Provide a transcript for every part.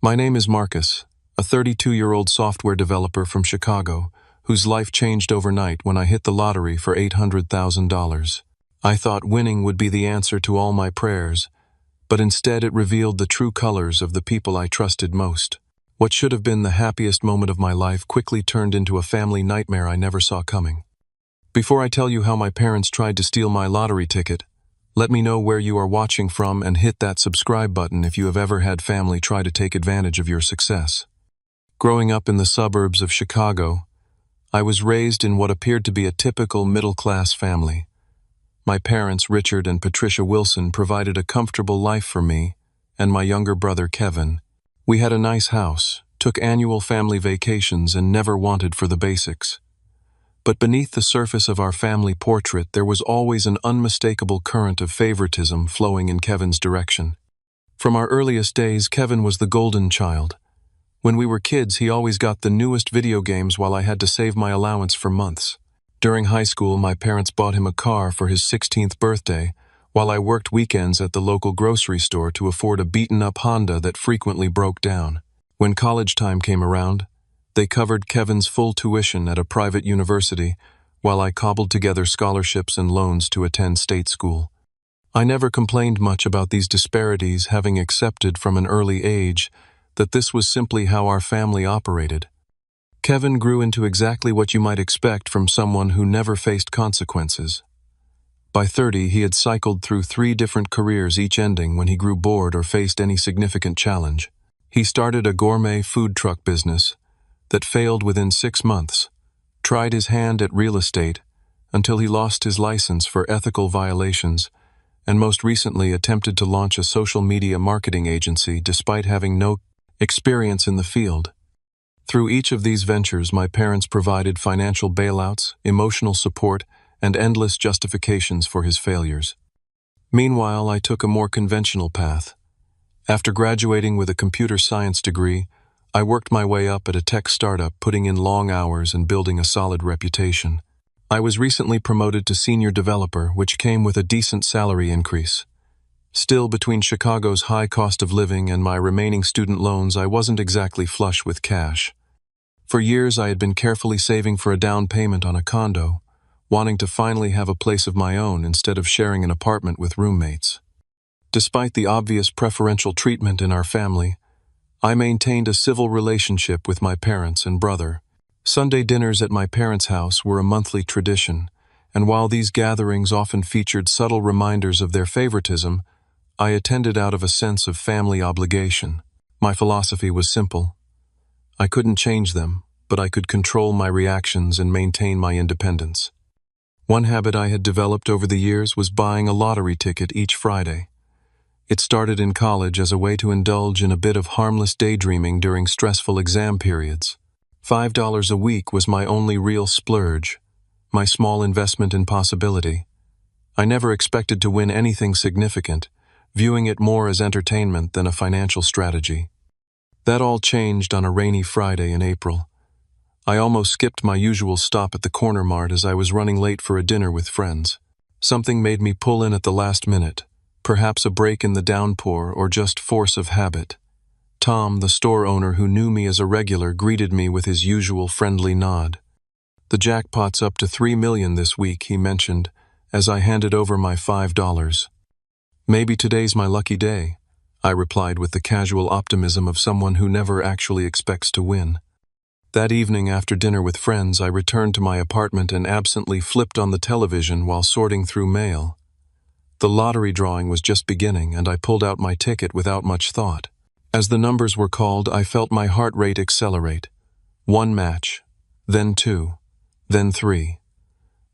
My name is Marcus, a 32-year-old software developer from Chicago, whose life changed overnight when I hit the lottery for $800,000. I thought winning would be the answer to all my prayers, but instead it revealed the true colors of the people I trusted most. What should have been the happiest moment of my life quickly turned into a family nightmare I never saw coming. Before I tell you how my parents tried to steal my lottery ticket, let me know where you are watching from and hit that subscribe button if you have ever had family try to take advantage of your success. Growing up in the suburbs of Chicago, I was raised in what appeared to be a typical middle-class family. My parents, Richard and Patricia Wilson, provided a comfortable life for me and my younger brother, Kevin. We had a nice house, took annual family vacations, and never wanted for the basics. But beneath the surface of our family portrait, there was always an unmistakable current of favoritism flowing in Kevin's direction. From our earliest days, Kevin was the golden child. When we were kids, he always got the newest video games while I had to save my allowance for months. During high school, my parents bought him a car for his 16th birthday, while I worked weekends at the local grocery store to afford a beaten-up Honda that frequently broke down. When college time came around, they covered Kevin's full tuition at a private university, while I cobbled together scholarships and loans to attend state school. I never complained much about these disparities, having accepted from an early age that this was simply how our family operated. Kevin grew into exactly what you might expect from someone who never faced consequences. By 30, he had cycled through 3 different careers, each ending when he grew bored or faced any significant challenge. He started a gourmet food truck business that failed within 6 months, tried his hand at real estate until he lost his license for ethical violations, and most recently attempted to launch a social media marketing agency despite having no experience in the field. Through each of these ventures, my parents provided financial bailouts, emotional support, and endless justifications for his failures. Meanwhile, I took a more conventional path. After graduating with a computer science degree, I worked my way up at a tech startup, putting in long hours and building a solid reputation. I was recently promoted to senior developer, which came with a decent salary increase. Still, between Chicago's high cost of living and my remaining student loans, I wasn't exactly flush with cash. For years, I had been carefully saving for a down payment on a condo, wanting to finally have a place of my own instead of sharing an apartment with roommates. Despite the obvious preferential treatment in our family, I maintained a civil relationship with my parents and brother. Sunday dinners at my parents' house were a monthly tradition, and while these gatherings often featured subtle reminders of their favoritism, I attended out of a sense of family obligation. My philosophy was simple. I couldn't change them, but I could control my reactions and maintain my independence. One habit I had developed over the years was buying a lottery ticket each Friday. It started in college as a way to indulge in a bit of harmless daydreaming during stressful exam periods. $5 a week was my only real splurge, my small investment in possibility. I never expected to win anything significant, viewing it more as entertainment than a financial strategy. That all changed on a rainy Friday in April. I almost skipped my usual stop at the corner mart as I was running late for a dinner with friends. Something made me pull in at the last minute. Perhaps a break in the downpour or just force of habit. Tom, the store owner who knew me as a regular, greeted me with his usual friendly nod. "The jackpot's up to $3 million this week," he mentioned, as I handed over my $5. "Maybe today's my lucky day," I replied with the casual optimism of someone who never actually expects to win. That evening, after dinner with friends, I returned to my apartment and absently flipped on the television while sorting through mail. The lottery drawing was just beginning, and I pulled out my ticket without much thought. As the numbers were called, I felt my heart rate accelerate. 1 match, then 2, then 3.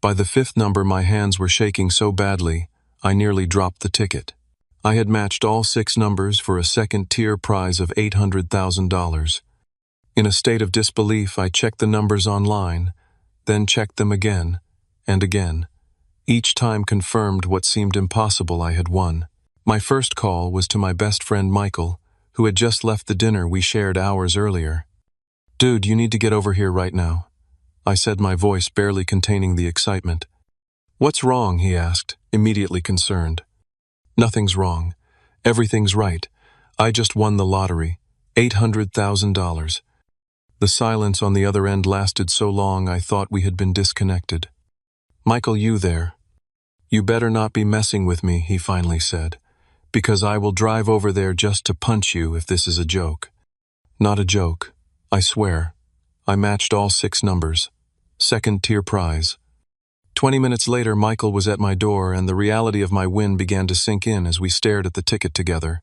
By the 5th number, my hands were shaking so badly, I nearly dropped the ticket. I had matched all 6 numbers for a second-tier prize of $800,000. In a state of disbelief, I checked the numbers online, then checked them again and again. Each time confirmed what seemed impossible: I had won. My first call was to my best friend Michael, who had just left the dinner we shared hours earlier. "Dude, you need to get over here right now," I said, my voice barely containing the excitement. "What's wrong?" he asked, immediately concerned. "Nothing's wrong. Everything's right. I just won the lottery. $800,000. The silence on the other end lasted so long I thought we had been disconnected. "Michael, you there? You better not be messing with me," he finally said, "because I will drive over there just to punch you if this is a joke." Not a joke, I swear. I matched all 6 numbers. Second-tier prize. 20 minutes later, Michael was at my door, and the reality of my win began to sink in as we stared at the ticket together.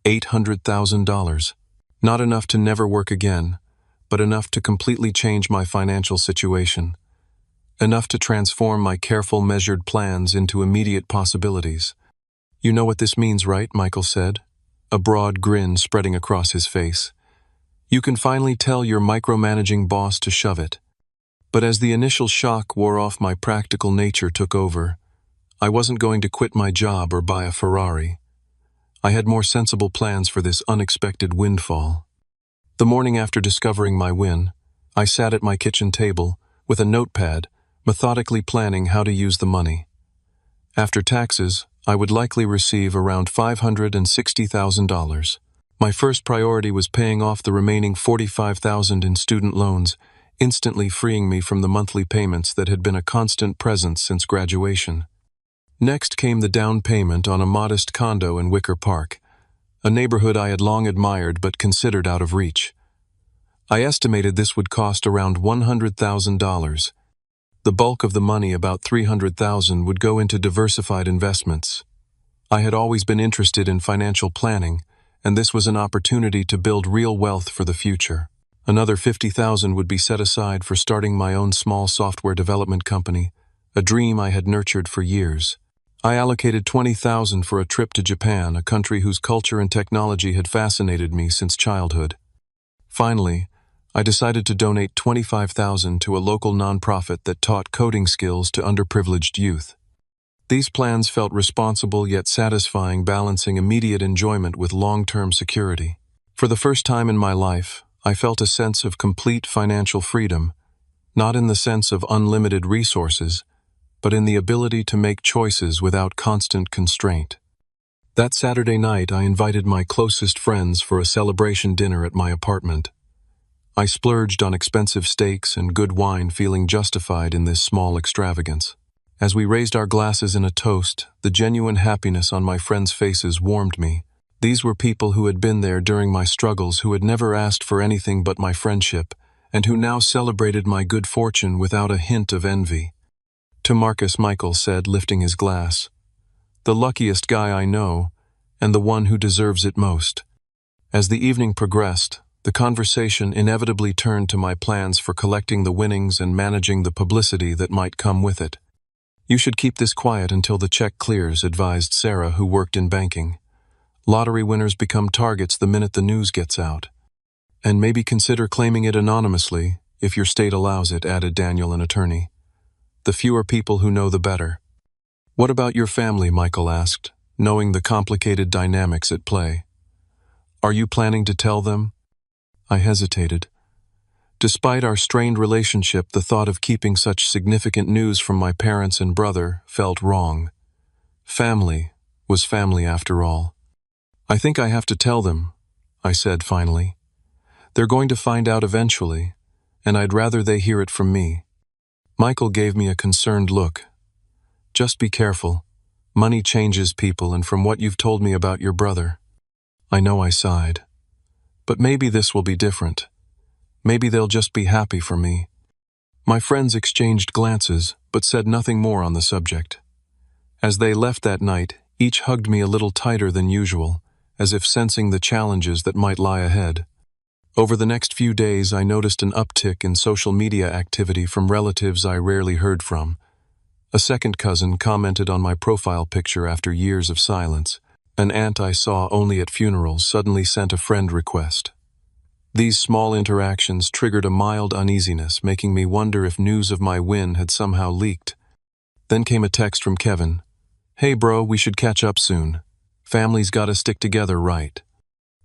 $800,000. Not enough to never work again, but enough to completely change my financial situation. Enough to transform my careful, measured plans into immediate possibilities. "You know what this means, right?" Michael said, a broad grin spreading across his face. "You can finally tell your micromanaging boss to shove it." But as the initial shock wore off, my practical nature took over. I wasn't going to quit my job or buy a Ferrari. I had more sensible plans for this unexpected windfall. The morning after discovering my win, I sat at my kitchen table with a notepad, methodically planning how to use the money. After taxes, I would likely receive around $560,000. My first priority was paying off the remaining $45,000 in student loans, instantly freeing me from the monthly payments that had been a constant presence since graduation. Next came the down payment on a modest condo in Wicker Park, a neighborhood I had long admired but considered out of reach. I estimated this would cost around $100,000. The bulk of the money, about $300,000, would go into diversified investments. I had always been interested in financial planning, and this was an opportunity to build real wealth for the future. Another $50,000 would be set aside for starting my own small software development company, a dream I had nurtured for years. I allocated $20,000 for a trip to Japan, a country whose culture and technology had fascinated me since childhood. Finally, I decided to donate $25,000 to a local nonprofit that taught coding skills to underprivileged youth. These plans felt responsible yet satisfying, balancing immediate enjoyment with long-term security. For the first time in my life, I felt a sense of complete financial freedom, not in the sense of unlimited resources, but in the ability to make choices without constant constraint. That Saturday night, I invited my closest friends for a celebration dinner at my apartment. I splurged on expensive steaks and good wine, feeling justified in this small extravagance. As we raised our glasses in a toast, the genuine happiness on my friends' faces warmed me. These were people who had been there during my struggles, who had never asked for anything but my friendship, and who now celebrated my good fortune without a hint of envy. "To Marcus," Michael said, lifting his glass. "The luckiest guy I know, and the one who deserves it most." As the evening progressed, the conversation inevitably turned to my plans for collecting the winnings and managing the publicity that might come with it. "You should keep this quiet until the check clears," advised Sarah, who worked in banking. "Lottery winners become targets the minute the news gets out. And maybe consider claiming it anonymously, if your state allows it," added Daniel, an attorney. "The fewer people who know, the better." "What about your family?" Michael asked, knowing the complicated dynamics at play. "Are you planning to tell them?" I hesitated. Despite our strained relationship, the thought of keeping such significant news from my parents and brother felt wrong. Family was family after all. "I think I have to tell them," I said finally. "They're going to find out eventually, and I'd rather they hear it from me." Michael gave me a concerned look. "Just be careful. Money changes people, and from what you've told me about your brother." I know, I sighed. "But maybe this will be different. Maybe they'll just be happy for me." My friends exchanged glances, but said nothing more on the subject. As they left that night, each hugged me a little tighter than usual, as if sensing the challenges that might lie ahead. Over the next few days, I noticed an uptick in social media activity from relatives I rarely heard from. A second cousin commented on my profile picture after years of silence. An aunt I saw only at funerals suddenly sent a friend request. These small interactions triggered a mild uneasiness, making me wonder if news of my win had somehow leaked. Then came a text from Kevin. "Hey bro, we should catch up soon. Families gotta stick together, right?"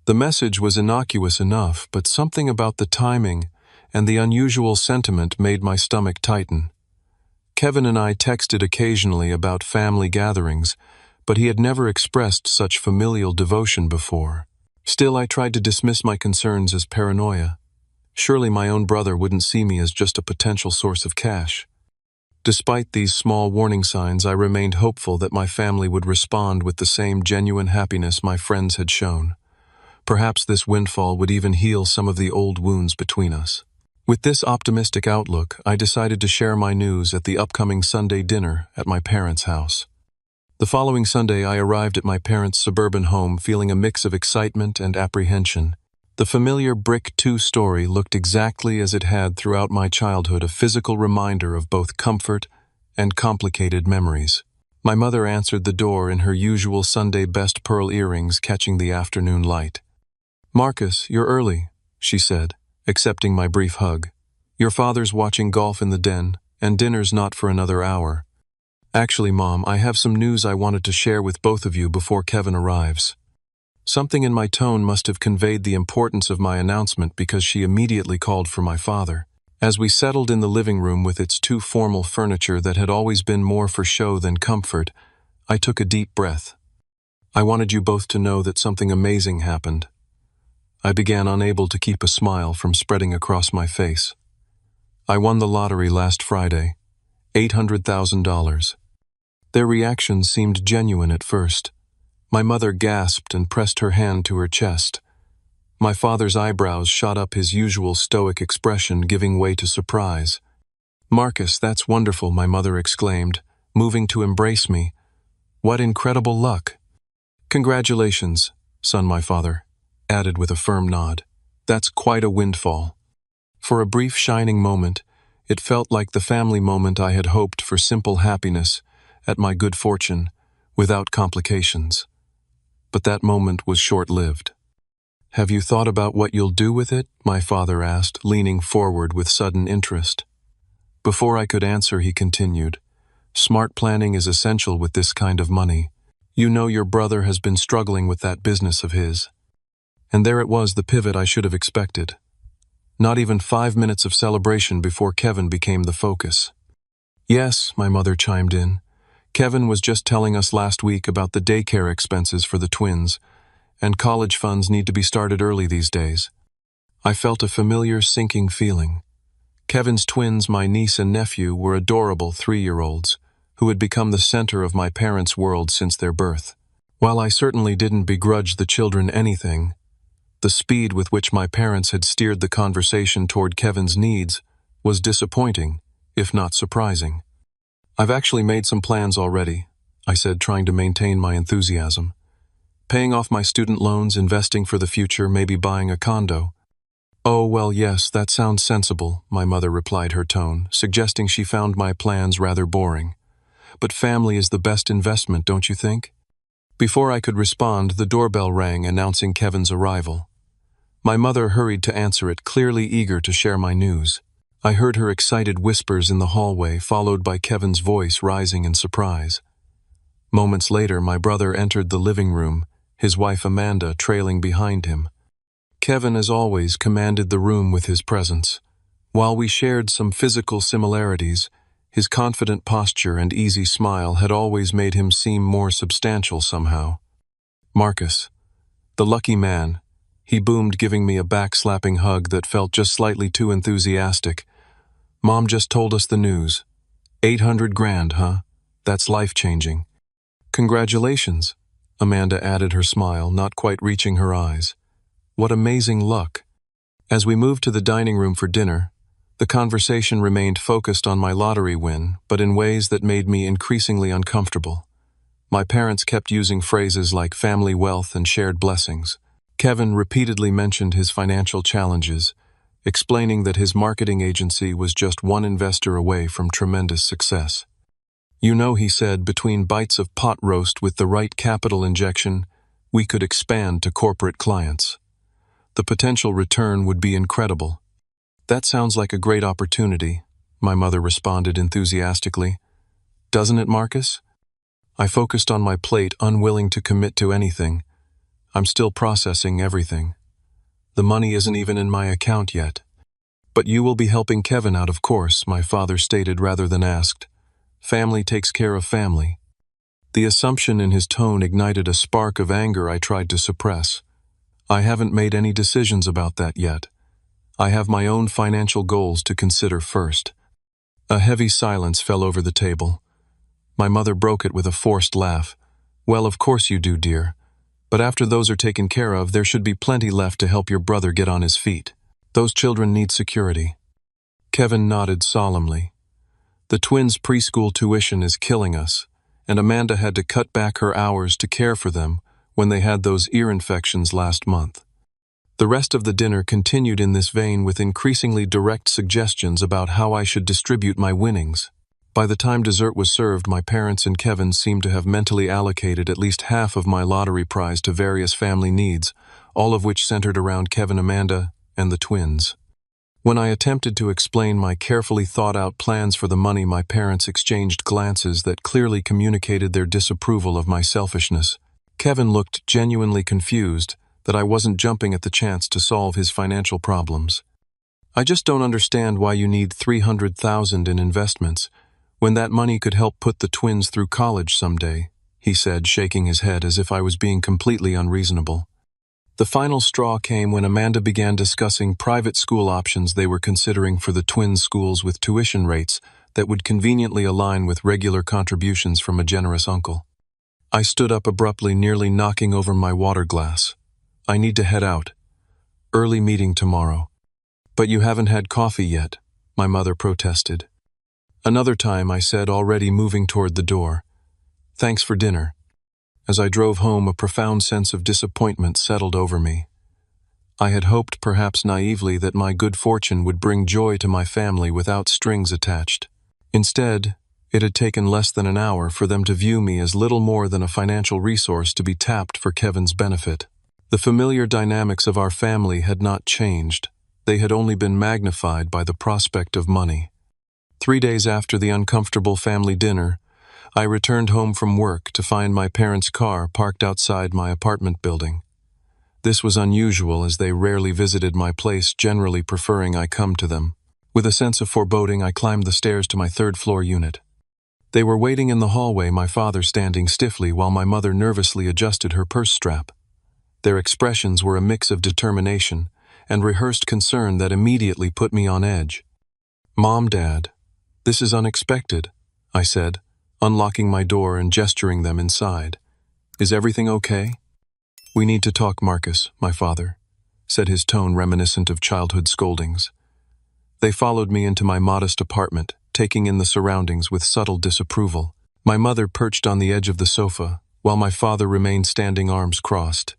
The message was innocuous enough, but something about the timing and the unusual sentiment made my stomach tighten. Kevin and I texted occasionally about family gatherings, but he had never expressed such familial devotion before. Still, I tried to dismiss my concerns as paranoia. Surely my own brother wouldn't see me as just a potential source of cash. Despite these small warning signs, I remained hopeful that my family would respond with the same genuine happiness my friends had shown. Perhaps this windfall would even heal some of the old wounds between us. With this optimistic outlook, I decided to share my news at the upcoming Sunday dinner at my parents' house. The following Sunday, I arrived at my parents' suburban home feeling a mix of excitement and apprehension. The familiar brick two-story looked exactly as it had throughout my childhood, a physical reminder of both comfort and complicated memories. My mother answered the door in her usual Sunday best pearl earrings catching the afternoon light. "Marcus, you're early," she said, accepting my brief hug. "Your father's watching golf in the den, and dinner's not for another hour." "Actually, Mom, I have some news I wanted to share with both of you before Kevin arrives." Something in my tone must have conveyed the importance of my announcement because she immediately called for my father. As we settled in the living room with its too formal furniture that had always been more for show than comfort, I took a deep breath. "I wanted you both to know that something amazing happened." I began, unable to keep a smile from spreading across my face. "I won the lottery last Friday, $800,000. Their reaction seemed genuine at first. My mother gasped and pressed her hand to her chest. My father's eyebrows shot up, his usual stoic expression giving way to surprise. "Marcus, that's wonderful," my mother exclaimed, moving to embrace me. "What incredible luck." "Congratulations, son," my father added with a firm nod. "That's quite a windfall." For a brief shining moment, it felt like the family moment I had hoped for, simple happiness at my good fortune, without complications. But that moment was short-lived. "Have you thought about what you'll do with it?" my father asked, leaning forward with sudden interest. Before I could answer, he continued, "Smart planning is essential with this kind of money. You know your brother has been struggling with that business of his." And there it was, the pivot I should have expected. Not even 5 minutes of celebration before Kevin became the focus. "Yes," my mother chimed in. "Kevin was just telling us last week about the daycare expenses for the twins, and college funds need to be started early these days." I felt a familiar sinking feeling. Kevin's twins, my niece and nephew, were adorable 3-year-olds who had become the center of my parents' world since their birth. While I certainly didn't begrudge the children anything, the speed with which my parents had steered the conversation toward Kevin's needs was disappointing, if not surprising. "I've actually made some plans already," I said, trying to maintain my enthusiasm. "Paying off my student loans, investing for the future, maybe buying a condo." "Oh, well, yes, that sounds sensible," my mother replied, her tone suggesting she found my plans rather boring. "But family is the best investment, don't you think?" Before I could respond, the doorbell rang, announcing Kevin's arrival. My mother hurried to answer it, clearly eager to share my news. I heard her excited whispers in the hallway, followed by Kevin's voice rising in surprise. Moments later, my brother entered the living room, his wife Amanda trailing behind him. Kevin, as always, commanded the room with his presence. While we shared some physical similarities, his confident posture and easy smile had always made him seem more substantial somehow. "Marcus, the lucky man," he boomed, giving me a back-slapping hug that felt just slightly too enthusiastic. "Mom just told us the news. 800 grand, huh? That's life-changing." "Congratulations," Amanda added, her smile not quite reaching her eyes. "What amazing luck." As we moved to the dining room for dinner, the conversation remained focused on my lottery win, but in ways that made me increasingly uncomfortable. My parents kept using phrases like family wealth and shared blessings. Kevin repeatedly mentioned his financial challenges, explaining that his marketing agency was just one investor away from tremendous success. "You know," he said, "between bites of pot roast, with the right capital injection, we could expand to corporate clients. The potential return would be incredible." "That sounds like a great opportunity," my mother responded enthusiastically. "Doesn't it, Marcus?" I focused on my plate, unwilling to commit to anything. I'm still processing everything. The money isn't even in my account yet. "But you will be helping Kevin out, of course," my father stated rather than asked. "Family takes care of family." The assumption in his tone ignited a spark of anger I tried to suppress. I haven't made any decisions about that yet. I have my own financial goals to consider first. A heavy silence fell over the table. My mother broke it with a forced laugh. Well, of course you do, dear. But after those are taken care of, there should be plenty left to help your brother get on his feet. Those children need security. Kevin nodded solemnly. The twins' preschool tuition is killing us, and Amanda had to cut back her hours to care for them when they had those ear infections last month. The rest of the dinner continued in this vein with increasingly direct suggestions about how I should distribute my winnings. By the time dessert was served, my parents and Kevin seemed to have mentally allocated at least half of my lottery prize to various family needs, all of which centered around Kevin, Amanda, and the twins. When I attempted to explain my carefully thought-out plans for the money, my parents exchanged glances that clearly communicated their disapproval of my selfishness. Kevin looked genuinely confused that I wasn't jumping at the chance to solve his financial problems. I just don't understand why you need $300,000 in investments when that money could help put the twins through college someday, he said, shaking his head as if I was being completely unreasonable. The final straw came when Amanda began discussing private school options they were considering for the twins' schools with tuition rates that would conveniently align with regular contributions from a generous uncle. I stood up abruptly, nearly knocking over my water glass. I need to head out. Early meeting tomorrow. But you haven't had coffee yet, my mother protested. Another time, I said, already moving toward the door. Thanks for dinner. As I drove home, a profound sense of disappointment settled over me. I had hoped, perhaps naively, that my good fortune would bring joy to my family without strings attached. Instead, it had taken less than an hour for them to view me as little more than a financial resource to be tapped for Kevin's benefit. The familiar dynamics of our family had not changed. They had only been magnified by the prospect of money. 3 days after the uncomfortable family dinner, I returned home from work to find my parents' car parked outside my apartment building. This was unusual, as they rarely visited my place, generally preferring I come to them. With a sense of foreboding, I climbed the stairs to my third-floor unit. They were waiting in the hallway, my father standing stiffly while my mother nervously adjusted her purse strap. Their expressions were a mix of determination and rehearsed concern that immediately put me on edge. "Mom, Dad, this is unexpected," I said, unlocking my door and gesturing them inside. "Is everything okay?" "We need to talk, Marcus," my father said, his tone reminiscent of childhood scoldings. They followed me into my modest apartment, taking in the surroundings with subtle disapproval. My mother perched on the edge of the sofa, while my father remained standing, arms crossed.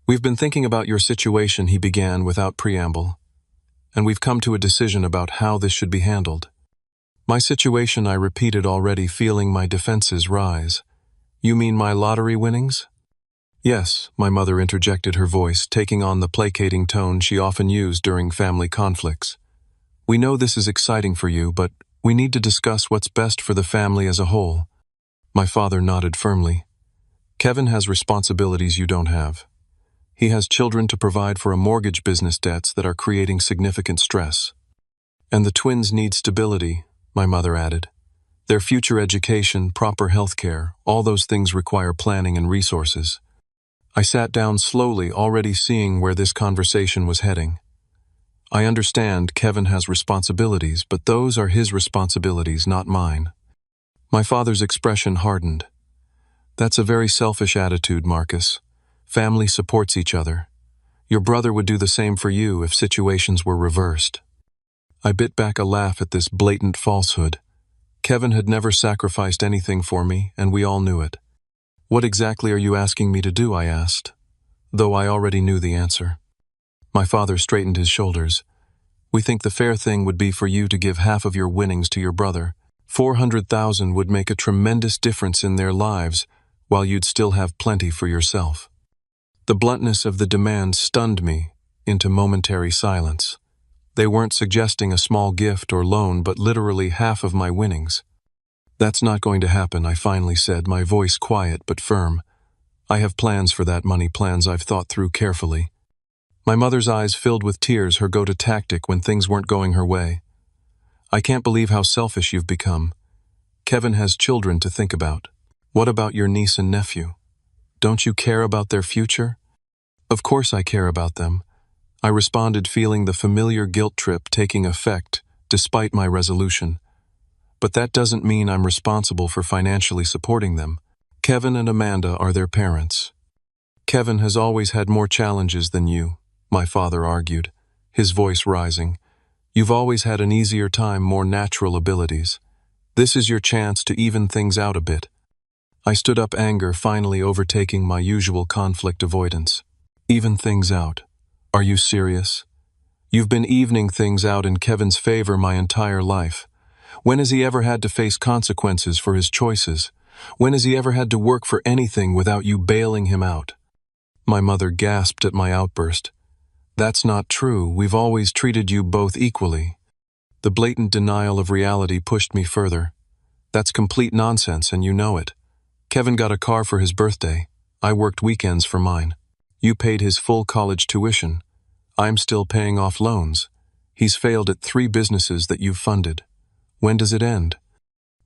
"We've been thinking about your situation," he began without preamble, "and we've come to a decision about how this should be handled." "My situation," I repeated, already feeling my defenses rise. "You mean my lottery winnings?" "Yes," my mother interjected, her voice taking on the placating tone she often used during family conflicts. "We know this is exciting for you, but we need to discuss what's best for the family as a whole." My father nodded firmly. "Kevin has responsibilities you don't have. He has children to provide for, a mortgage, business debts that are creating significant stress. And the twins need stability," my mother added. "Their future education, proper health care, all those things require planning and resources." I sat down slowly, already seeing where this conversation was heading. "I understand Kevin has responsibilities, but those are his responsibilities, not mine." My father's expression hardened. "That's a very selfish attitude, Marcus. Family supports each other. Your brother would do the same for you if situations were reversed." I bit back a laugh at this blatant falsehood. Kevin had never sacrificed anything for me, and we all knew it. "What exactly are you asking me to do?" I asked, though I already knew the answer. My father straightened his shoulders. "We think the fair thing would be for you to give half of your winnings to your brother. $400,000 would make a tremendous difference in their lives, while you'd still have plenty for yourself." The bluntness of the demand stunned me into momentary silence. They weren't suggesting a small gift or loan, but literally half of my winnings. "That's not going to happen," I finally said, my voice quiet but firm. "I have plans for that money, plans I've thought through carefully." My mother's eyes filled with tears, her go-to tactic when things weren't going her way. "I can't believe how selfish you've become. Kevin has children to think about. What about your niece and nephew? Don't you care about their future?" Of course I care about them. I responded, feeling the familiar guilt trip taking effect despite my resolution. But that doesn't mean I'm responsible for financially supporting them. Kevin and Amanda are their parents. Kevin has always had more challenges than you, my father argued, his voice rising. You've always had an easier time, more natural abilities. This is your chance to even things out a bit. I stood up, anger finally overtaking my usual conflict avoidance. Even things out. Are you serious? You've been evening things out in Kevin's favor my entire life. When has he ever had to face consequences for his choices? When has he ever had to work for anything without you bailing him out? My mother gasped at my outburst. That's not true. We've always treated you both equally. The blatant denial of reality pushed me further. That's complete nonsense, and you know it. Kevin got a car for his birthday. I worked weekends for mine. You paid his full college tuition. I'm still paying off loans. He's failed at 3 businesses that you've funded. When does it end?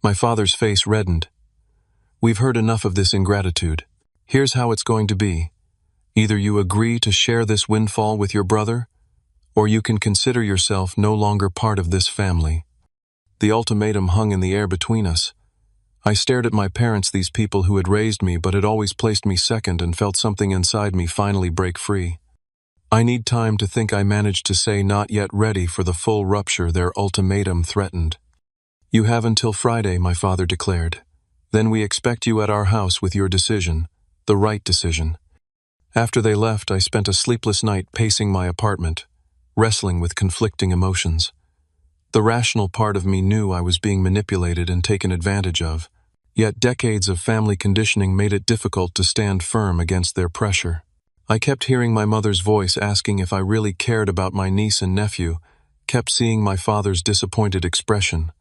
My father's face reddened. We've heard enough of this ingratitude. Here's how it's going to be. Either you agree to share this windfall with your brother, or you can consider yourself no longer part of this family. The ultimatum hung in the air between us. I stared at my parents, these people who had raised me but had always placed me second, and felt something inside me finally break free. I need time to think, I managed to say, not yet ready for the full rupture their ultimatum threatened. You have until Friday, my father declared. Then we expect you at our house with your decision, the right decision. After they left, I spent a sleepless night pacing my apartment, wrestling with conflicting emotions. The rational part of me knew I was being manipulated and taken advantage of, yet decades of family conditioning made it difficult to stand firm against their pressure. I kept hearing my mother's voice asking if I really cared about my niece and nephew, kept seeing my father's disappointed expression.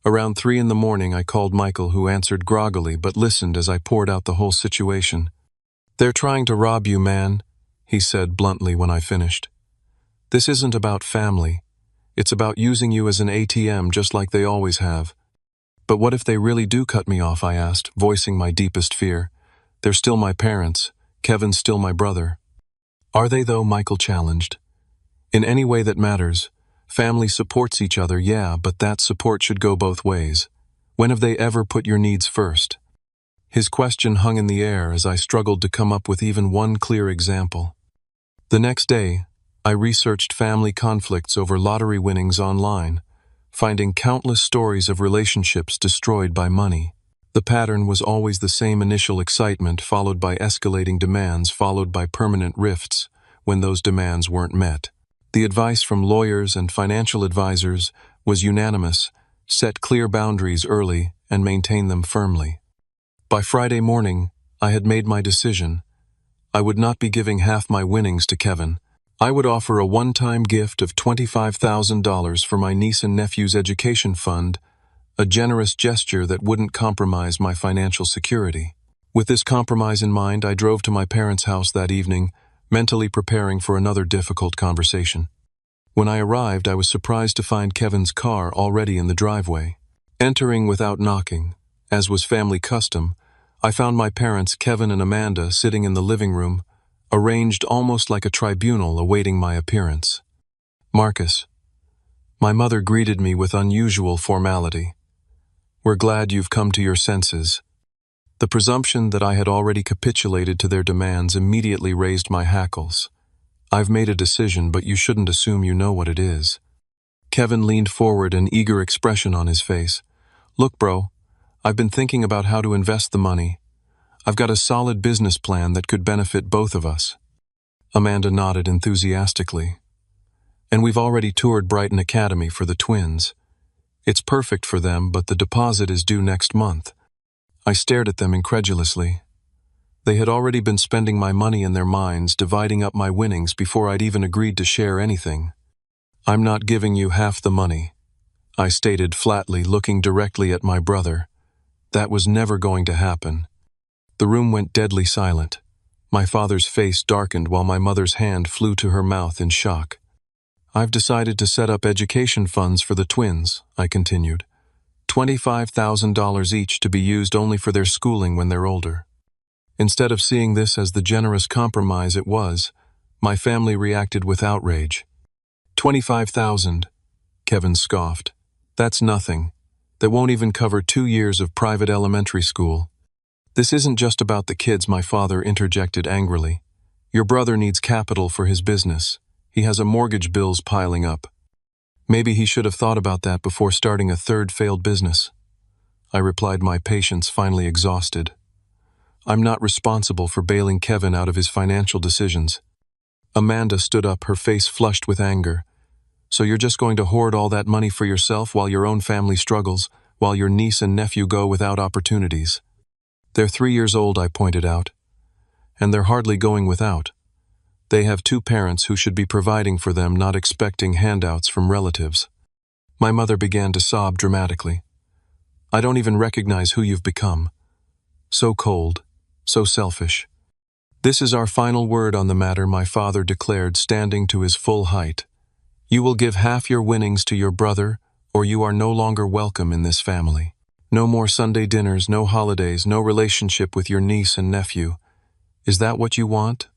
Around 3 in the morning, I called Michael, who answered groggily but listened as I poured out the whole situation. They're trying to rob you, man, he said bluntly when I finished. This isn't about family. It's about using you as an ATM, just like they always have. But what if they really do cut me off, I asked, voicing my deepest fear. They're still my parents. Kevin's still my brother. Are they though? Michael challenged. In any way that matters. Family supports each other, yeah, but that support should go both ways. When have they ever put your needs first? His question hung in the air as I struggled to come up with even one clear example. The next day, I researched family conflicts over lottery winnings online, finding countless stories of relationships destroyed by money. The pattern was always the same: initial excitement followed by escalating demands, followed by permanent rifts when those demands weren't met. The advice from lawyers and financial advisors was unanimous: set clear boundaries early and maintain them firmly. By Friday morning, I had made my decision. I would not be giving half my winnings to Kevin. I would offer a one-time gift of $25,000 for my niece and nephew's education fund, a generous gesture that wouldn't compromise my financial security. With this compromise in mind, I drove to my parents' house that evening, mentally preparing for another difficult conversation. When I arrived, I was surprised to find Kevin's car already in the driveway. Entering without knocking, as was family custom, I found my parents, Kevin and Amanda, sitting in the living room, arranged almost like a tribunal awaiting my appearance. Marcus. My mother greeted me with unusual formality. We're glad you've come to your senses. The presumption that I had already capitulated to their demands immediately raised my hackles. I've made a decision, but you shouldn't assume you know what it is. Kevin leaned forward, an eager expression on his face. Look, bro, I've been thinking about how to invest the money. I've got a solid business plan that could benefit both of us. Amanda nodded enthusiastically. And we've already toured Brighton Academy for the twins. It's perfect for them, but the deposit is due next month. I stared at them incredulously. They had already been spending my money in their minds, dividing up my winnings before I'd even agreed to share anything. I'm not giving you half the money, I stated flatly, looking directly at my brother. That was never going to happen. The room went deadly silent. My father's face darkened while my mother's hand flew to her mouth in shock. I've decided to set up education funds for the twins, I continued. $25,000 each to be used only for their schooling when they're older. Instead of seeing this as the generous compromise it was, my family reacted with outrage. 25,000, Kevin scoffed. That's nothing. That won't even cover 2 years of private elementary school. This isn't just about the kids, my father interjected angrily. Your brother needs capital for his business. He has a mortgage bills piling up. Maybe he should have thought about that before starting a third failed business. I replied, my patience finally exhausted. I'm not responsible for bailing Kevin out of his financial decisions. Amanda stood up, her face flushed with anger. So you're just going to hoard all that money for yourself while your own family struggles, while your niece and nephew go without opportunities? They're 3 years old, I pointed out. And they're hardly going without. They have 2 parents who should be providing for them, not expecting handouts from relatives. My mother began to sob dramatically. I don't even recognize who you've become. So cold, so selfish. This is our final word on the matter, my father declared, standing to his full height. You will give half your winnings to your brother, or you are no longer welcome in this family. No more Sunday dinners, no holidays, no relationship with your niece and nephew. Is that what you want?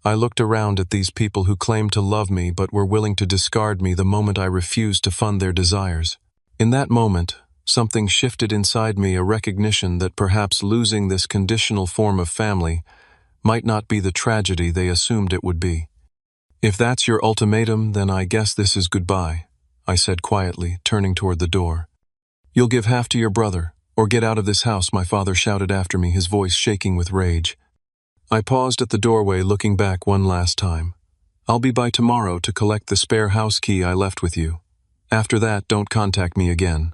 I looked around at these people who claimed to love me but were willing to discard me the moment I refused to fund their desires. In that moment, something shifted inside me, a recognition that perhaps losing this conditional form of family might not be the tragedy they assumed it would be. If that's your ultimatum, then I guess this is goodbye, I said quietly, turning toward the door. You'll give half to your brother, or get out of this house, my father shouted after me, his voice shaking with rage. I paused at the doorway, looking back one last time. I'll be by tomorrow to collect the spare house key I left with you. After that, don't contact me again.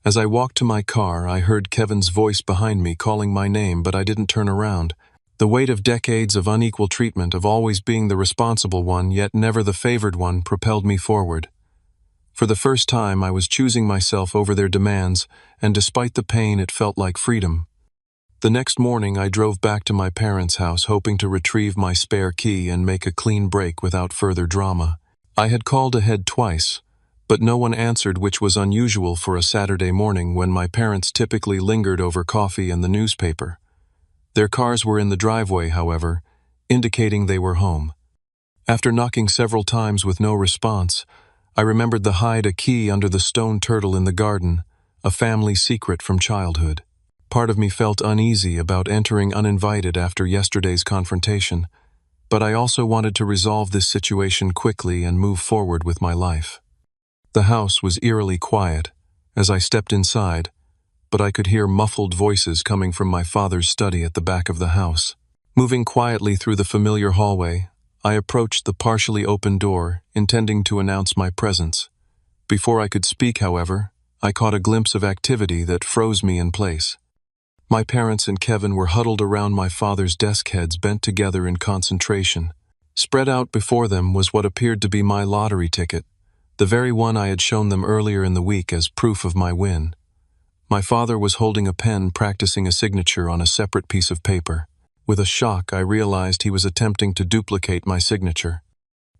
As I walked to my car, I heard Kevin's voice behind me calling my name, but I didn't turn around. The weight of decades of unequal treatment, of always being the responsible one, yet never the favored one, propelled me forward. For the first time, I was choosing myself over their demands, and despite the pain, it felt like freedom. The next morning, I drove back to my parents' house, hoping to retrieve my spare key and make a clean break without further drama. I had called ahead twice, but no one answered, which was unusual for a Saturday morning when my parents typically lingered over coffee and the newspaper. Their cars were in the driveway, however, indicating they were home. After knocking several times with no response, I remembered to hide a key under the stone turtle in the garden, a family secret from childhood. Part of me felt uneasy about entering uninvited after yesterday's confrontation, but I also wanted to resolve this situation quickly and move forward with my life. The house was eerily quiet as I stepped inside, but I could hear muffled voices coming from my father's study at the back of the house. Moving quietly through the familiar hallway, I approached the partially open door, intending to announce my presence. Before I could speak, however, I caught a glimpse of activity that froze me in place. My parents and Kevin were huddled around my father's desk, heads bent together in concentration. Spread out before them was what appeared to be my lottery ticket, the very one I had shown them earlier in the week as proof of my win. My father was holding a pen, practicing a signature on a separate piece of paper. With a shock, I realized he was attempting to duplicate my signature.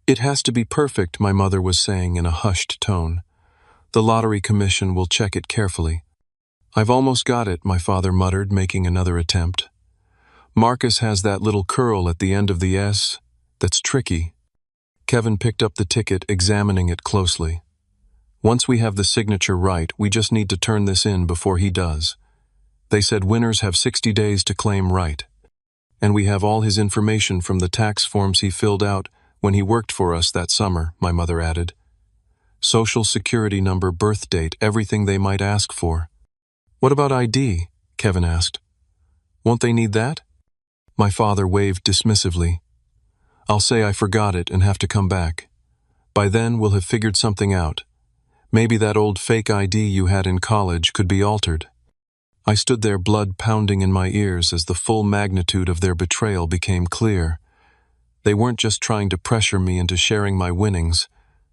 It has to be perfect, my mother was saying in a hushed tone. The lottery commission will check it carefully. I've almost got it, my father muttered, making another attempt. Marcus has that little curl at the end of the S that's tricky. Kevin picked up the ticket, examining it closely. Once we have the signature right, we just need to turn this in before he does. They said winners have 60 days to claim right. And we have all his information from the tax forms he filled out when he worked for us that summer, my mother added. Social security number, birth date, everything they might ask for. What about ID? Kevin asked. Won't they need that? My father waved dismissively. I'll say I forgot it and have to come back. By then, we'll have figured something out. Maybe that old fake ID you had in college could be altered. I stood there, blood pounding in my ears as the full magnitude of their betrayal became clear. They weren't just trying to pressure me into sharing my winnings.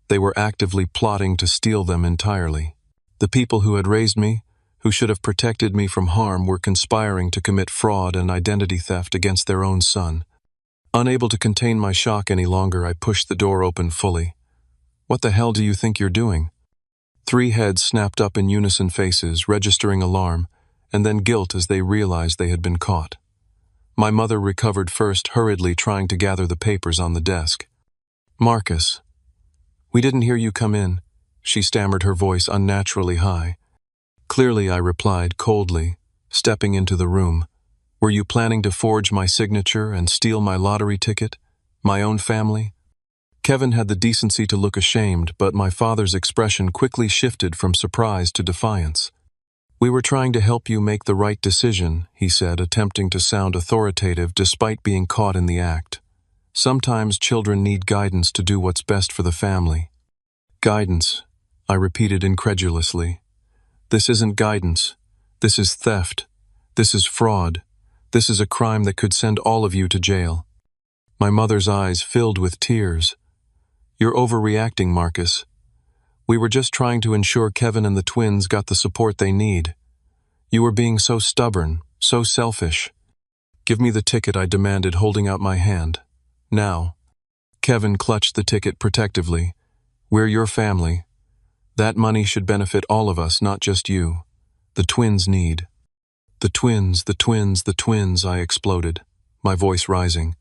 They were actively plotting to steal them entirely. The people who had raised me, who should have protected me from harm, were conspiring to commit fraud and identity theft against their own son. Unable to contain my shock any longer, I pushed the door open fully. What the hell do you think you're doing? 3 heads snapped up in unison, faces registering alarm, and then guilt as they realized they had been caught. My mother recovered first, hurriedly trying to gather the papers on the desk. "Marcus, we didn't hear you come in," she stammered, her voice unnaturally high. "Clearly," I replied coldly, stepping into the room. "Were you planning to forge my signature and steal my lottery ticket? My own family?" Kevin had the decency to look ashamed, but my father's expression quickly shifted from surprise to defiance. "We were trying to help you make the right decision," he said, attempting to sound authoritative despite being caught in the act. "Sometimes children need guidance to do what's best for the family." "Guidance," I repeated incredulously. "This isn't guidance. This is theft. This is fraud. This is a crime that could send all of you to jail." My mother's eyes filled with tears. "You're overreacting, Marcus. We were just trying to ensure Kevin and the twins got the support they need. You were being so stubborn, so selfish." "Give me the ticket," I demanded, holding out my hand. "Now." Kevin clutched the ticket protectively. "We're your family. That money should benefit all of us, not just you. The twins need." "The twins, the twins, the twins," I exploded, my voice rising.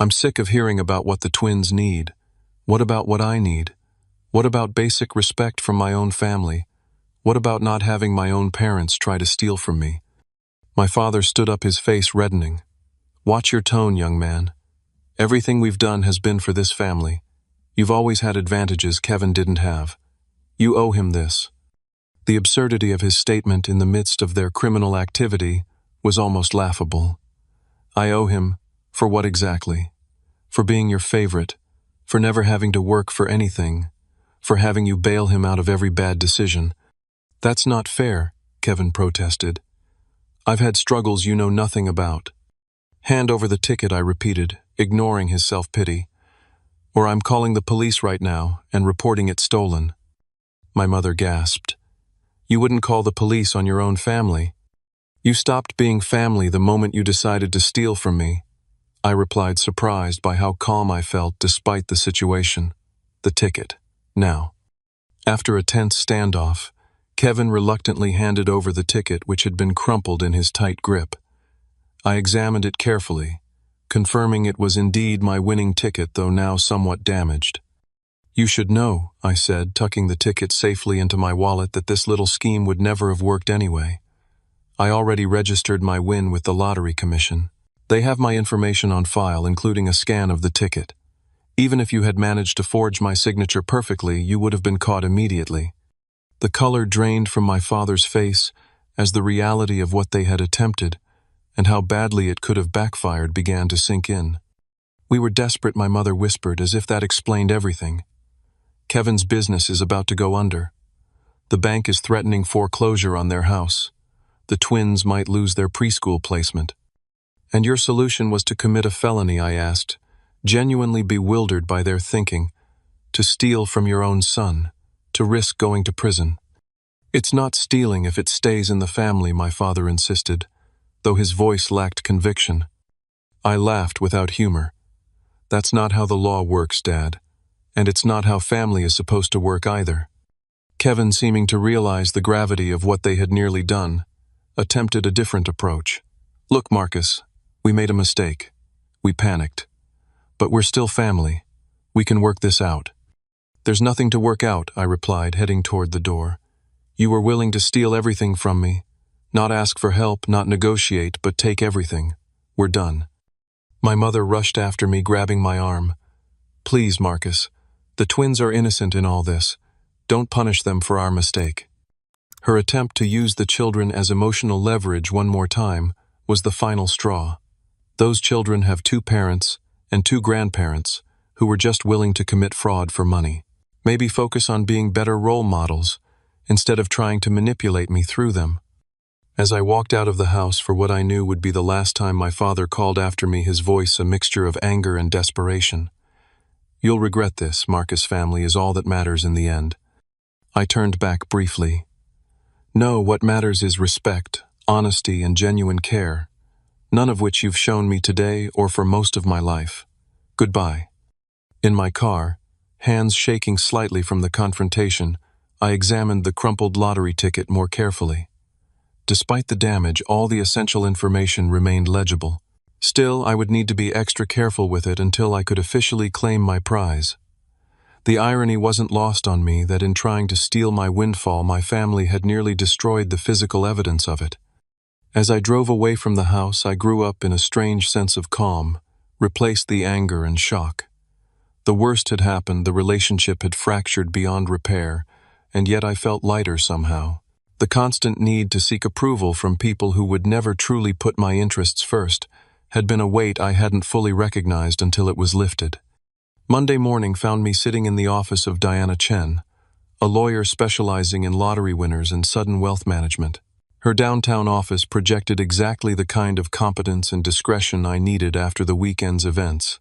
"I'm sick of hearing about what the twins need. What about what I need? What about basic respect from my own family? What about not having my own parents try to steal from me?" My father stood up, his face reddening. "Watch your tone, young man. Everything we've done has been for this family. You've always had advantages Kevin didn't have. You owe him this." The absurdity of his statement in the midst of their criminal activity was almost laughable. "I owe him, for what exactly? For being your favorite, for never having to work for anything, for having you bail him out of every bad decision." "That's not fair," Kevin protested. "I've had struggles you know nothing about." "Hand over the ticket," I repeated, ignoring his self-pity. "Or I'm calling the police right now and reporting it stolen." My mother gasped. "You wouldn't call the police on your own family. You stopped being family the moment you decided to steal from me," I replied, surprised by how calm I felt despite the situation. "The ticket. Now." After a tense standoff, Kevin reluctantly handed over the ticket, which had been crumpled in his tight grip. I examined it carefully, confirming it was indeed my winning ticket, though now somewhat damaged. "You should know," I said, tucking the ticket safely into my wallet, "that this little scheme would never have worked anyway. I already registered my win with the Lottery Commission. They have my information on file, including a scan of the ticket. Even if you had managed to forge my signature perfectly, you would have been caught immediately." The color drained from my father's face as the reality of what they had attempted and how badly it could have backfired began to sink in. "We were desperate," my mother whispered, as if that explained everything. "Kevin's business is about to go under. The bank is threatening foreclosure on their house. The twins might lose their preschool placement." "And your solution was to commit a felony?" I asked, genuinely bewildered by their thinking. "To steal from your own son, to risk going to prison." "It's not stealing if it stays in the family," my father insisted, though his voice lacked conviction. I laughed without humor. "That's not how the law works, Dad. And it's not how family is supposed to work either." Kevin, seeming to realize the gravity of what they had nearly done, attempted a different approach. "Look, Marcus, we made a mistake. We panicked. But we're still family. We can work this out." "There's nothing to work out," I replied, heading toward the door. "You were willing to steal everything from me. Not ask for help, not negotiate, but take everything. We're done." My mother rushed after me, grabbing my arm. "Please, Marcus. The twins are innocent in all this. Don't punish them for our mistake." Her attempt to use the children as emotional leverage one more time was the final straw. Those children have 2 parents and 2 grandparents who were just willing to commit fraud for money. Maybe focus on being better role models instead of trying to manipulate me through them. As I walked out of the house for what I knew would be the last time, my father called after me, his voice a mixture of anger and desperation. "You'll regret this. Marcus' family is all that matters in the end." I turned back briefly. "No, what matters is respect, honesty, and genuine care, none of which you've shown me today or for most of my life. Goodbye." In my car, hands shaking slightly from the confrontation, I examined the crumpled lottery ticket more carefully. Despite the damage, all the essential information remained legible. Still, I would need to be extra careful with it until I could officially claim my prize. The irony wasn't lost on me that in trying to steal my windfall, my family had nearly destroyed the physical evidence of it. As I drove away from the house, I grew up in a strange sense of calm, replaced the anger and shock. The worst had happened, the relationship had fractured beyond repair, and yet I felt lighter somehow. The constant need to seek approval from people who would never truly put my interests first had been a weight I hadn't fully recognized until it was lifted. Monday morning found me sitting in the office of Diana Chen, a lawyer specializing in lottery winners and sudden wealth management. Her downtown office projected exactly the kind of competence and discretion I needed after the weekend's events.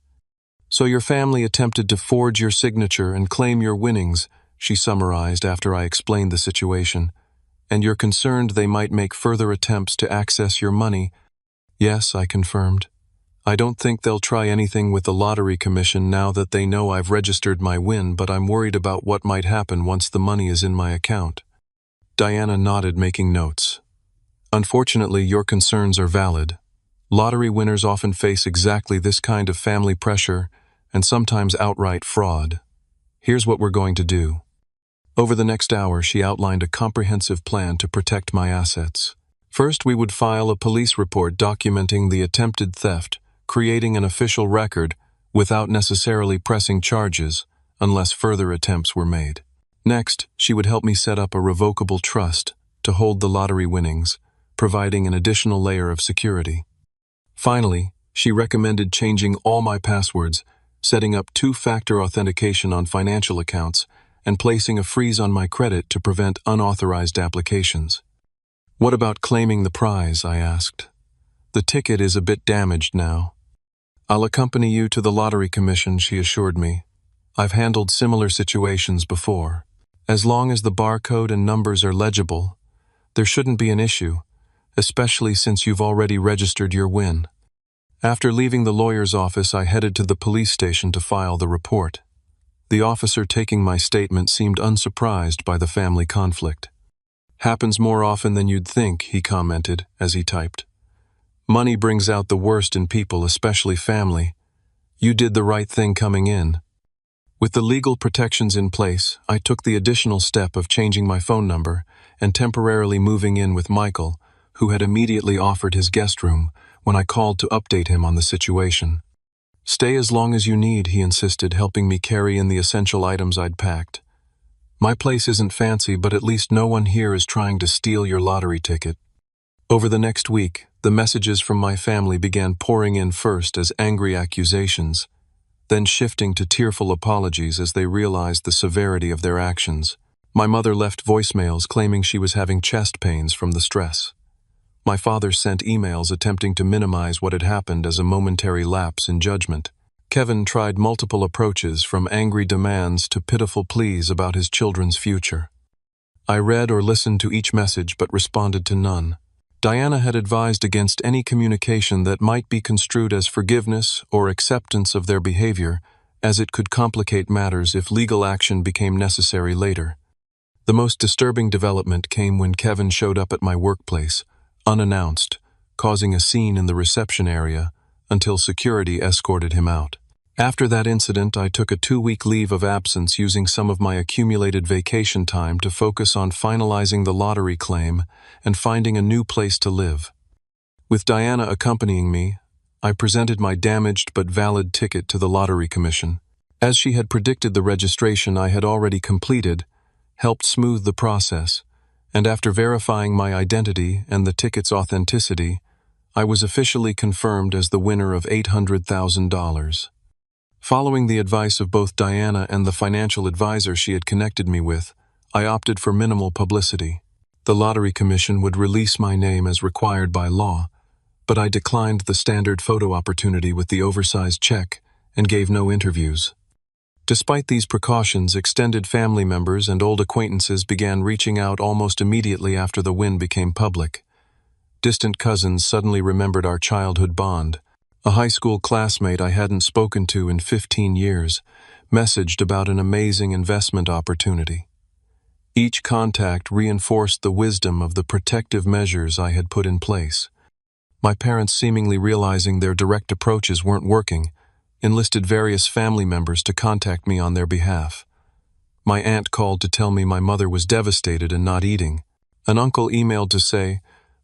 "So your family attempted to forge your signature and claim your winnings," she summarized after I explained the situation. "And you're concerned they might make further attempts to access your money." "Yes," I confirmed. "I don't think they'll try anything with the lottery commission now that they know I've registered my win, but I'm worried about what might happen once the money is in my account." Diana nodded, making notes. "Unfortunately, your concerns are valid. Lottery winners often face exactly this kind of family pressure and sometimes outright fraud. Here's what we're going to do." Over the next hour, she outlined a comprehensive plan to protect my assets. First, we would file a police report documenting the attempted theft, creating an official record without necessarily pressing charges unless further attempts were made. Next, she would help me set up a revocable trust to hold the lottery winnings, providing an additional layer of security. Finally, she recommended changing all my passwords, setting up two-factor authentication on financial accounts, and placing a freeze on my credit to prevent unauthorized applications. "What about claiming the prize?" I asked. "The ticket is a bit damaged now." "I'll accompany you to the lottery commission," she assured me. "I've handled similar situations before. As long as the barcode and numbers are legible, there shouldn't be an issue, especially since you've already registered your win." After leaving the lawyer's office, I headed to the police station to file the report. The officer taking my statement seemed unsurprised by the family conflict. "Happens more often than you'd think," he commented as he typed. "Money brings out the worst in people, especially family. You did the right thing coming in." With the legal protections in place, I took the additional step of changing my phone number and temporarily moving in with Michael, who had immediately offered his guest room when I called to update him on the situation. "Stay as long as you need," he insisted, helping me carry in the essential items I'd packed. "My place isn't fancy, but at least no one here is trying to steal your lottery ticket." Over the next week, the messages from my family began pouring in, first as angry accusations, then shifting to tearful apologies as they realized the severity of their actions. My mother left voicemails claiming she was having chest pains from the stress. My father sent emails attempting to minimize what had happened as a momentary lapse in judgment. Kevin tried multiple approaches, from angry demands to pitiful pleas about his children's future. I read or listened to each message but responded to none. Diana had advised against any communication that might be construed as forgiveness or acceptance of their behavior, as it could complicate matters if legal action became necessary later. The most disturbing development came when Kevin showed up at my workplace, unannounced, causing a scene in the reception area until security escorted him out. After that incident, I took a 2-week leave of absence, using some of my accumulated vacation time to focus on finalizing the lottery claim and finding a new place to live. With Diana accompanying me, I presented my damaged but valid ticket to the lottery commission. As she had predicted, the registration I had already completed helped smooth the process, and after verifying my identity and the ticket's authenticity, I was officially confirmed as the winner of $800,000. Following the advice of both Diana and the financial advisor she had connected me with, I opted for minimal publicity. The lottery commission would release my name as required by law, but I declined the standard photo opportunity with the oversized check and gave no interviews. Despite these precautions, extended family members and old acquaintances began reaching out almost immediately after the win became public. Distant cousins suddenly remembered our childhood bond. A high school classmate I hadn't spoken to in 15 years messaged about an amazing investment opportunity. Each contact reinforced the wisdom of the protective measures I had put in place. My parents, seemingly realizing their direct approaches weren't working, enlisted various family members to contact me on their behalf. My aunt called to tell me my mother was devastated and not eating. An uncle emailed to say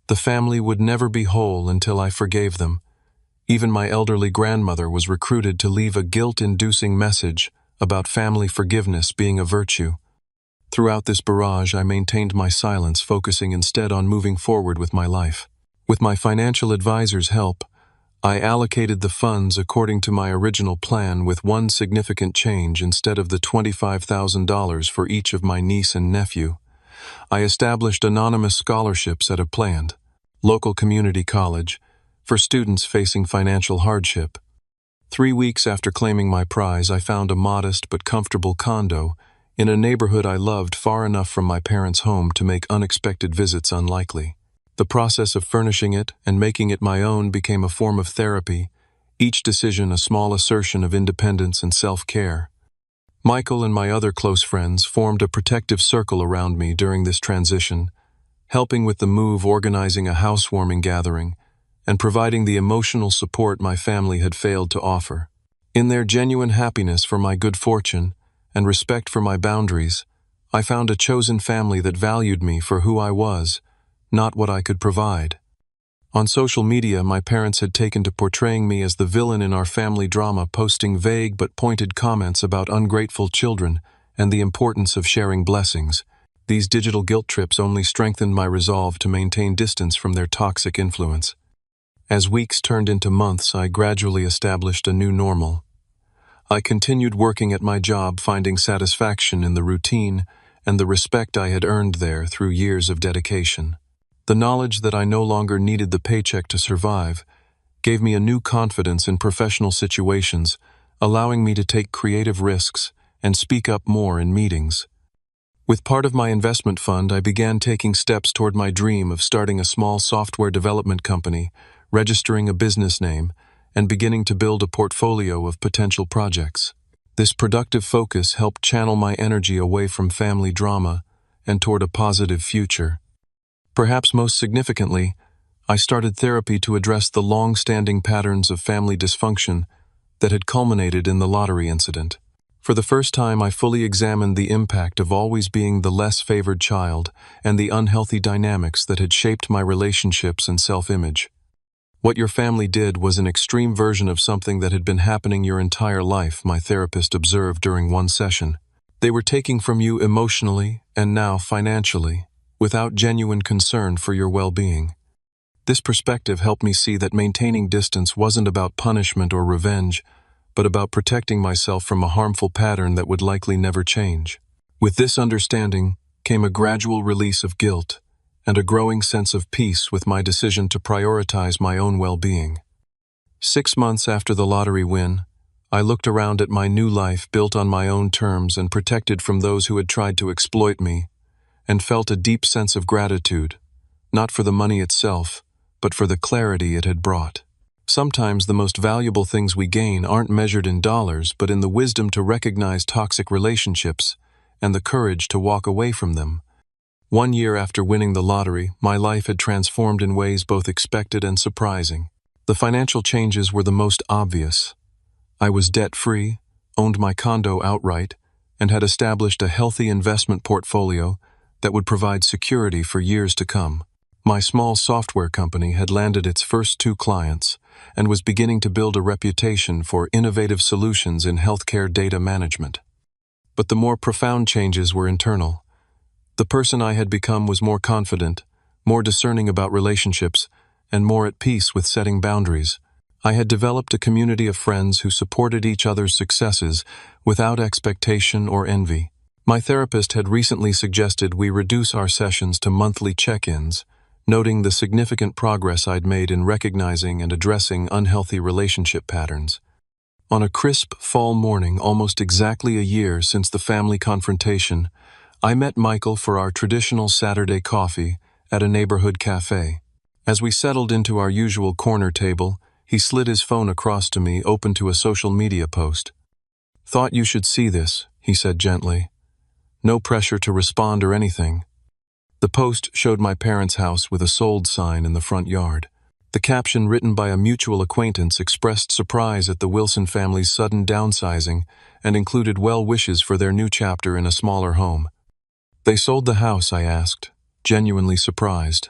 the family would never be whole until I forgave them. Even my elderly grandmother was recruited to leave a guilt-inducing message about family forgiveness being a virtue. Throughout this barrage, I maintained my silence, focusing instead on moving forward with my life. With my financial advisor's help, I allocated the funds according to my original plan, with one significant change. Instead of the $25,000 for each of my niece and nephew, I established anonymous scholarships at a planned, local community college for students facing financial hardship. 3 weeks after claiming my prize, I found a modest but comfortable condo in a neighborhood I loved, far enough from my parents' home to make unexpected visits unlikely. The process of furnishing it and making it my own became a form of therapy, each decision a small assertion of independence and self-care. Michael and my other close friends formed a protective circle around me during this transition, helping with the move, organizing a housewarming gathering, and providing the emotional support my family had failed to offer. In their genuine happiness for my good fortune and respect for my boundaries, I found a chosen family that valued me for who I was, not what I could provide. On social media, my parents had taken to portraying me as the villain in our family drama, posting vague but pointed comments about ungrateful children and the importance of sharing blessings. These digital guilt trips only strengthened my resolve to maintain distance from their toxic influence. As weeks turned into months, I gradually established a new normal. I continued working at my job, finding satisfaction in the routine and the respect I had earned there through years of dedication. The knowledge that I no longer needed the paycheck to survive gave me a new confidence in professional situations, allowing me to take creative risks and speak up more in meetings. With part of my investment fund, I began taking steps toward my dream of starting a small software development company, registering a business name, and beginning to build a portfolio of potential projects. This productive focus helped channel my energy away from family drama and toward a positive future. Perhaps most significantly, I started therapy to address the long-standing patterns of family dysfunction that had culminated in the lottery incident. For the first time, I fully examined the impact of always being the less favored child and the unhealthy dynamics that had shaped my relationships and self-image. What your family did was an extreme version of something that had been happening your entire life, my therapist observed during one session. They were taking from you emotionally and now financially, without genuine concern for your well-being. This perspective helped me see that maintaining distance wasn't about punishment or revenge, but about protecting myself from a harmful pattern that would likely never change. With this understanding came a gradual release of guilt and a growing sense of peace with my decision to prioritize my own well-being. 6 months after the lottery win, I looked around at my new life built on my own terms and protected from those who had tried to exploit me, and felt a deep sense of gratitude, not for the money itself, but for the clarity it had brought. Sometimes the most valuable things we gain aren't measured in dollars, but in the wisdom to recognize toxic relationships and the courage to walk away from them. 1 year after winning the lottery, my life had transformed in ways both expected and surprising. The financial changes were the most obvious. I was debt-free, owned my condo outright, and had established a healthy investment portfolio that would provide security for years to come. My small software company had landed its first 2 clients and was beginning to build a reputation for innovative solutions in healthcare data management. But the more profound changes were internal. The person I had become was more confident, more discerning about relationships, and more at peace with setting boundaries. I had developed a community of friends who supported each other's successes without expectation or envy. My therapist had recently suggested we reduce our sessions to monthly check-ins, noting the significant progress I'd made in recognizing and addressing unhealthy relationship patterns. On a crisp fall morning, almost exactly a year since the family confrontation, I met Michael for our traditional Saturday coffee at a neighborhood cafe. As we settled into our usual corner table, he slid his phone across to me, open to a social media post. "Thought you should see this," he said gently. No pressure to respond or anything. The post showed my parents' house with a sold sign in the front yard. The caption, written by a mutual acquaintance, expressed surprise at the Wilson family's sudden downsizing and included well wishes for their new chapter in a smaller home. "They sold the house?" I asked, genuinely surprised.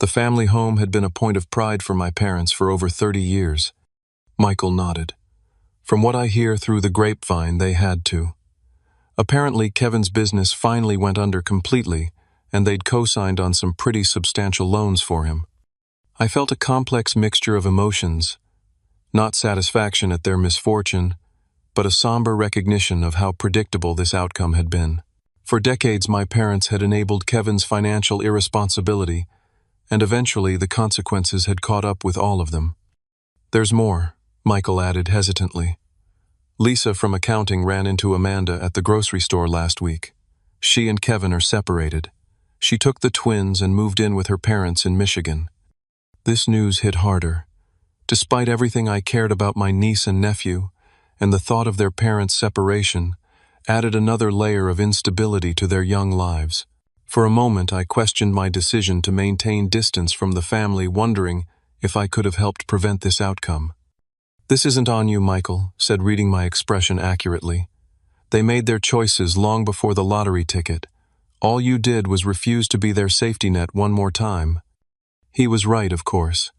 The family home had been a point of pride for my parents for over 30 years. Michael nodded. "From what I hear through the grapevine, they had to. Apparently, Kevin's business finally went under completely, and they'd co-signed on some pretty substantial loans for him." I felt a complex mixture of emotions, not satisfaction at their misfortune, but a somber recognition of how predictable this outcome had been. For decades, my parents had enabled Kevin's financial irresponsibility, and eventually the consequences had caught up with all of them. "There's more," Michael added hesitantly. "Lisa from accounting ran into Amanda at the grocery store last week. She and Kevin are separated. She took the twins and moved in with her parents in Michigan." This news hit harder. Despite everything I cared about my niece and nephew, and the thought of their parents' separation added another layer of instability to their young lives. For a moment, I questioned my decision to maintain distance from the family, wondering if I could have helped prevent this outcome. "This isn't on you," Michael said, reading my expression accurately. "They made their choices long before the lottery ticket. All you did was refuse to be their safety net one more time." He was right, of course.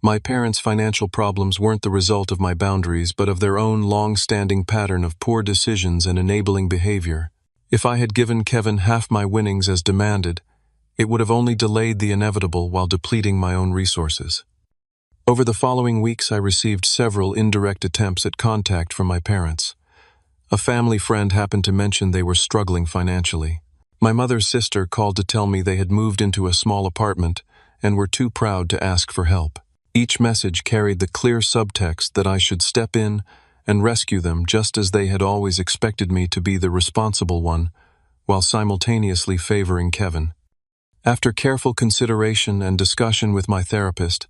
My parents' financial problems weren't the result of my boundaries, but of their own long-standing pattern of poor decisions and enabling behavior. If I had given Kevin half my winnings as demanded, it would have only delayed the inevitable while depleting my own resources. Over the following weeks, I received several indirect attempts at contact from my parents. A family friend happened to mention they were struggling financially. My mother's sister called to tell me they had moved into a small apartment and were too proud to ask for help. Each message carried the clear subtext that I should step in and rescue them, just as they had always expected me to be the responsible one, while simultaneously favoring Kevin. After careful consideration and discussion with my therapist,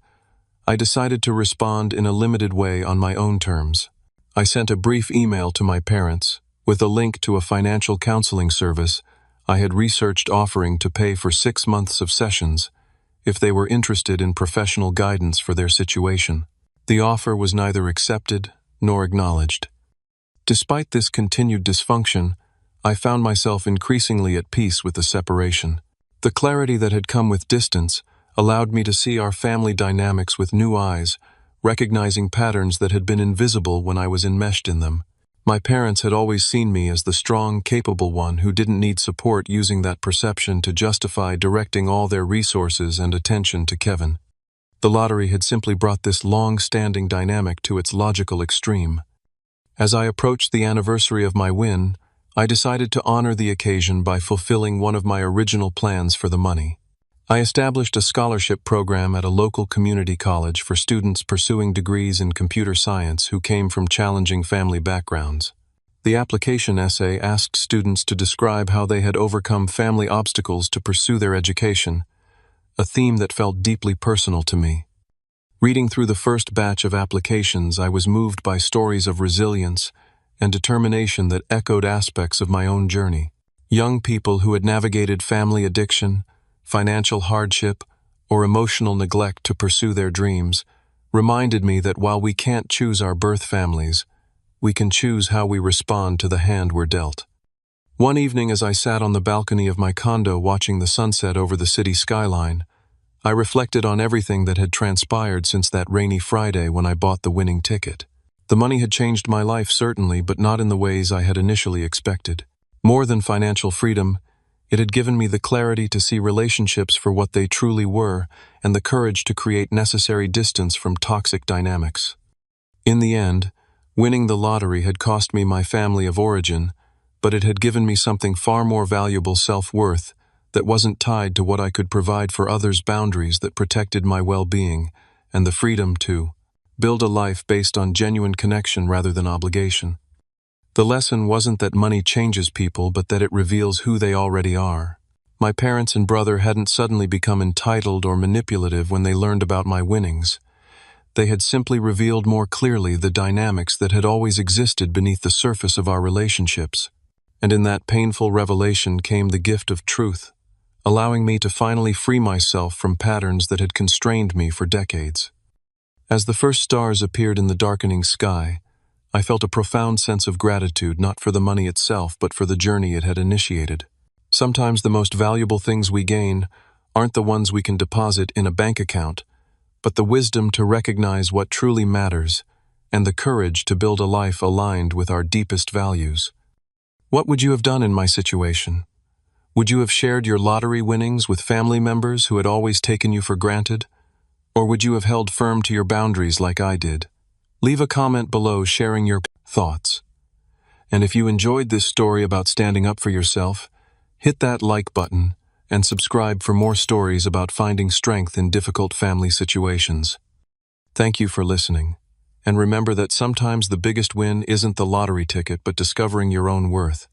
I decided to respond in a limited way on my own terms. I sent a brief email to my parents with a link to a financial counseling service I had researched offering to pay for 6 months of sessions if they were interested in professional guidance for their situation. The offer was neither accepted nor acknowledged. Despite this continued dysfunction, I found myself increasingly at peace with the separation. The clarity that had come with distance allowed me to see our family dynamics with new eyes, recognizing patterns that had been invisible when I was enmeshed in them. My parents had always seen me as the strong, capable one who didn't need support, using that perception to justify directing all their resources and attention to Kevin. The lottery had simply brought this long-standing dynamic to its logical extreme. As I approached the anniversary of my win, I decided to honor the occasion by fulfilling one of my original plans for the money. I established a scholarship program at a local community college for students pursuing degrees in computer science who came from challenging family backgrounds. The application essay asked students to describe how they had overcome family obstacles to pursue their education, a theme that felt deeply personal to me. Reading through the first batch of applications, I was moved by stories of resilience and determination that echoed aspects of my own journey. Young people who had navigated family addiction, financial hardship, or emotional neglect to pursue their dreams reminded me that while we can't choose our birth families, we can choose how we respond to the hand we're dealt. One evening, as I sat on the balcony of my condo watching the sunset over the city skyline, I reflected on everything that had transpired since that rainy Friday when I bought the winning ticket. The money had changed my life, certainly, but not in the ways I had initially expected. More than financial freedom, it had given me the clarity to see relationships for what they truly were and the courage to create necessary distance from toxic dynamics. In the end, winning the lottery had cost me my family of origin, but it had given me something far more valuable: self-worth that wasn't tied to what I could provide for others, boundaries that protected my well-being, and the freedom to build a life based on genuine connection rather than obligation. The lesson wasn't that money changes people, but that it reveals who they already are. My parents and brother hadn't suddenly become entitled or manipulative when they learned about my winnings. They had simply revealed more clearly the dynamics that had always existed beneath the surface of our relationships. And in that painful revelation came the gift of truth, allowing me to finally free myself from patterns that had constrained me for decades. As the first stars appeared in the darkening sky, I felt a profound sense of gratitude not for the money itself but for the journey it had initiated. Sometimes the most valuable things we gain aren't the ones we can deposit in a bank account, but the wisdom to recognize what truly matters and the courage to build a life aligned with our deepest values. What would you have done in my situation? Would you have shared your lottery winnings with family members who had always taken you for granted? Or would you have held firm to your boundaries like I did? Leave a comment below sharing your thoughts. And if you enjoyed this story about standing up for yourself, hit that like button and subscribe for more stories about finding strength in difficult family situations. Thank you for listening. And remember that sometimes the biggest win isn't the lottery ticket but discovering your own worth.